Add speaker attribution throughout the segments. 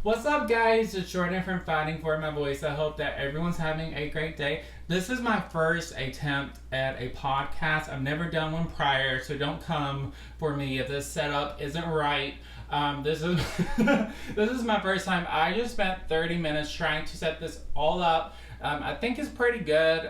Speaker 1: What's up, guys? It's Jordan from Fighting for My Voice. I hope that everyone's having a great day. This is my first attempt at a podcast. I've never done one prior, so don't come for me if this setup isn't right. This is this is my first time. I just spent 30 minutes trying to set this all up. I think it's pretty good.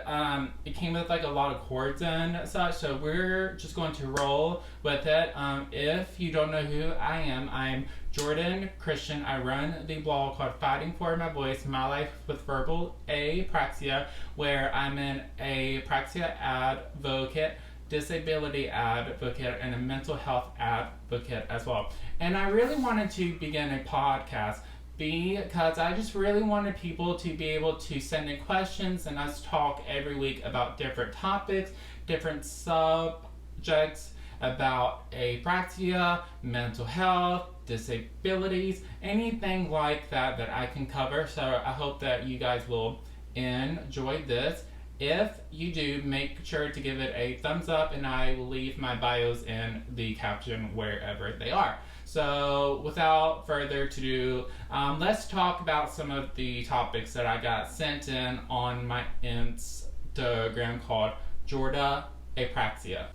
Speaker 1: It came with like a lot of chords and such, so we're just going to roll with it. If you don't know who I am, I'm Jordan Christian. I run the blog called Fighting for My Voice, My Life with Verbal Apraxia, where I'm an apraxia advocate, disability advocate, and a mental health advocate as well. And I really wanted to begin a podcast because I just really wanted people to be able to send in questions and us talk every week about different topics, different subjects about apraxia, mental health, disabilities, anything like that that I can cover. So I hope that you guys will enjoy this. If you do, make sure to give it a thumbs up, and I will leave my bios in the caption wherever they are. So without further ado, let's talk about some of the topics that I got sent in on my Instagram called Jorda Apraxia.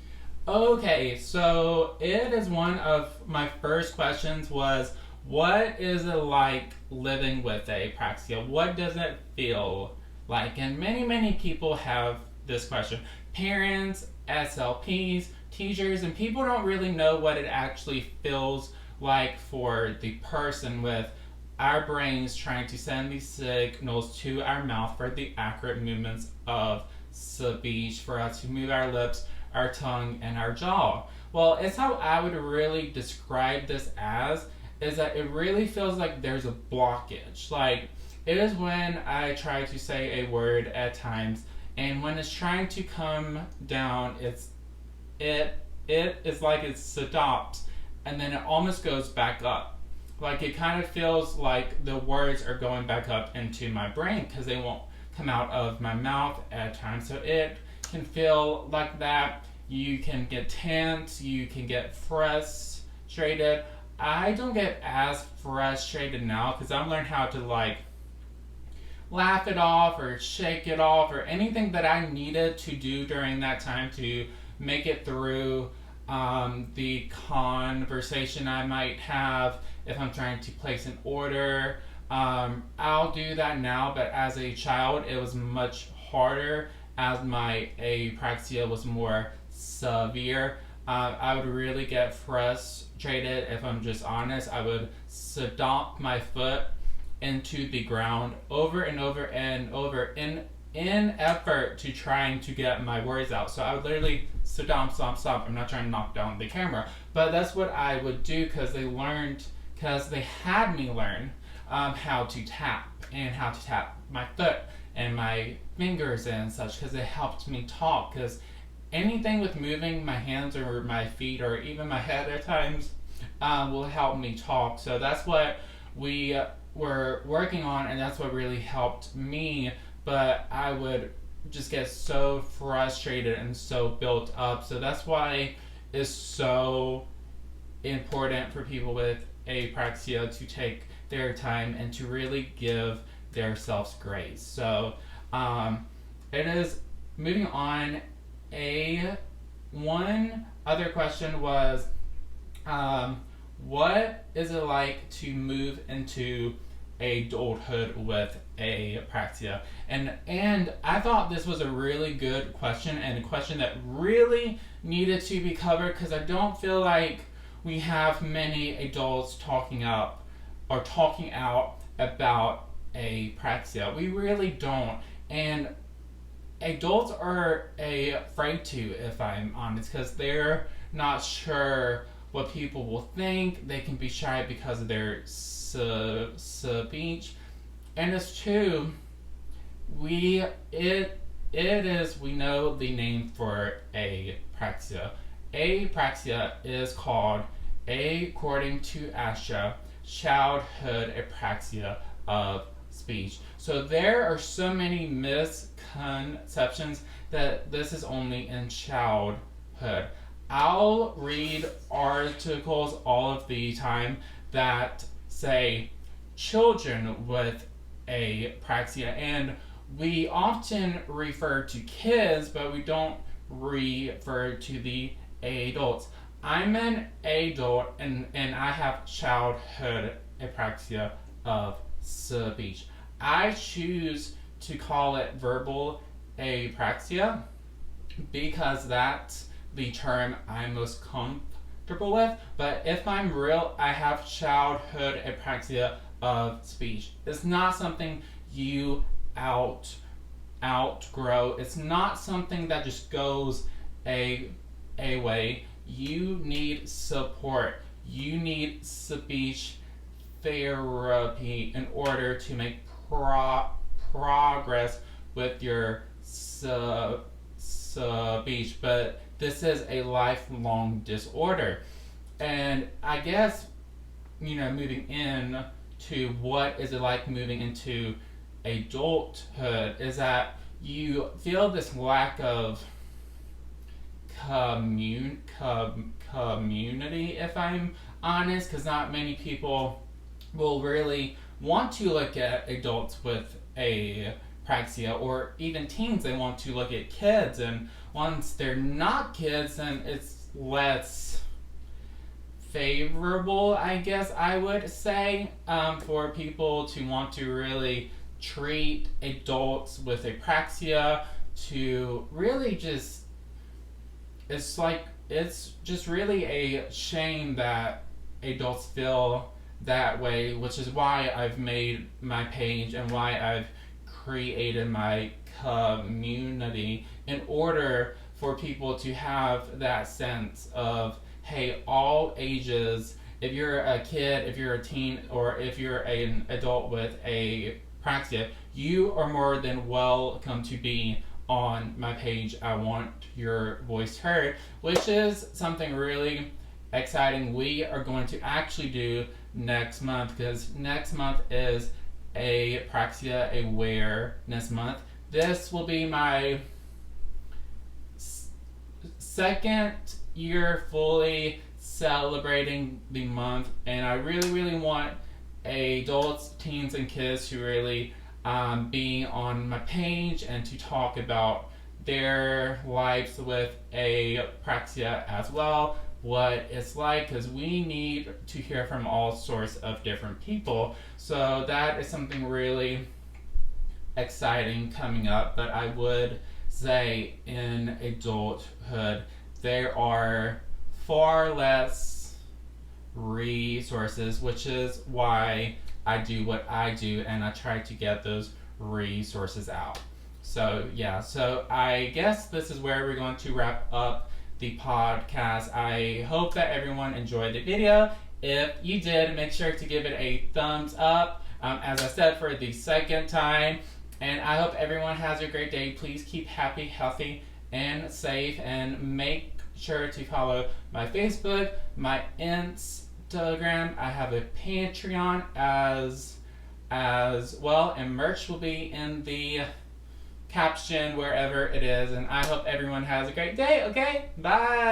Speaker 1: Okay, so it is one of my first questions was, what is it like living with apraxia? What does it feel like? And many people have this question. Parents, SLPs, teachers, and people don't really know what it actually feels like for the person with our brains trying to send these signals to our mouth for the accurate movements of speech, for us to move our lips, our tongue, and our jaw. Well, it's how I would really describe this as, is that it really feels like there's a blockage. Like, it is when I try to say a word at times, and when it's trying to come down, it is like it stops, and then it almost goes back up. Like, it kind of feels like the words are going back up into my brain because they won't come out of my mouth at times. So it can feel like that. You can get tense, you can get frustrated. I don't get as frustrated now because I've learned how to like laugh it off or shake it off or anything that I needed to do during that time to make it through the conversation I might have if I'm trying to place an order. I'll do that now, but as a child it was much harder as my apraxia was more severe. I would really get frustrated. If I'm just honest, I would stomp my foot into the ground over and over and over in effort to trying to get my words out. So I would literally stomp. I'm not trying to knock down the camera, but that's what I would do because they had me learn how to tap and how to tap my foot and my fingers and such, because it helped me talk. Because anything with moving my hands or my feet or even my head at times will help me talk. So that's what we were working on, and that's what really helped me. But I would just get so frustrated and so built up. So that's why it's so important for people with apraxia to take their time and to really give themselves grace. So it is moving on. One other question was, what is it like to move into adulthood with apraxia? And I thought this was a really good question, and a question that really needed to be covered, because I don't feel like we have many adults talking out about apraxia. We really don't. And adults are afraid to, if I'm honest, because they're not sure what people will think. They can be shy because of their speech. And it's true. We know the name for apraxia. Apraxia is called, according to ASHA, childhood apraxia of speech. So there are so many misconceptions that this is only in childhood. I'll read articles all of the time that say children with apraxia, and we often refer to kids, but we don't refer to the adults. I'm an adult, and I have childhood apraxia of speech. I choose to call it verbal apraxia because that's the term I'm most comfortable with. But if I'm real, I have childhood apraxia of speech. It's not something you outgrow. It's not something that just goes away. You need support. You need speech therapy in order to make progress with your speech. But this is a lifelong disorder. And I guess, moving in to what is it like moving into adulthood is that you feel this lack of community, if I'm honest, because not many people will really want to look at adults with apraxia, or even teens. They want to look at kids, and once they're not kids, then it's less favorable, I guess I would say, for people to want to really treat adults with apraxia, to really just, it's just really a shame that adults feel that way, which is why I've made my page and why I've created my community, in order for people to have that sense of, hey, all ages, if you're a kid, if you're a teen, or if you're an adult with apraxia, you are more than welcome to be on my page. I want your voice heard, which is something really exciting we are going to actually do next month, because next month is Apraxia Awareness Month. This will be my second year fully celebrating the month, and I really want adults, teens, and kids to really be on my page and to talk about their lives with apraxia as well, what it's like, because we need to hear from all sorts of different people. So that is something really exciting coming up. But I would say in adulthood there are far less resources, which is why I do what I do, and I try to get those resources out. So yeah, so I guess this is where we're going to wrap up the podcast. I hope that everyone enjoyed the video. If you did, make sure to give it a thumbs up, as I said, for the second time. And I hope everyone has a great day. Please keep happy, healthy, and safe, and make sure to follow my Facebook, my Instagram. I have a Patreon as well, and merch will be in the caption wherever it is. And I hope everyone has a great day. Okay, bye.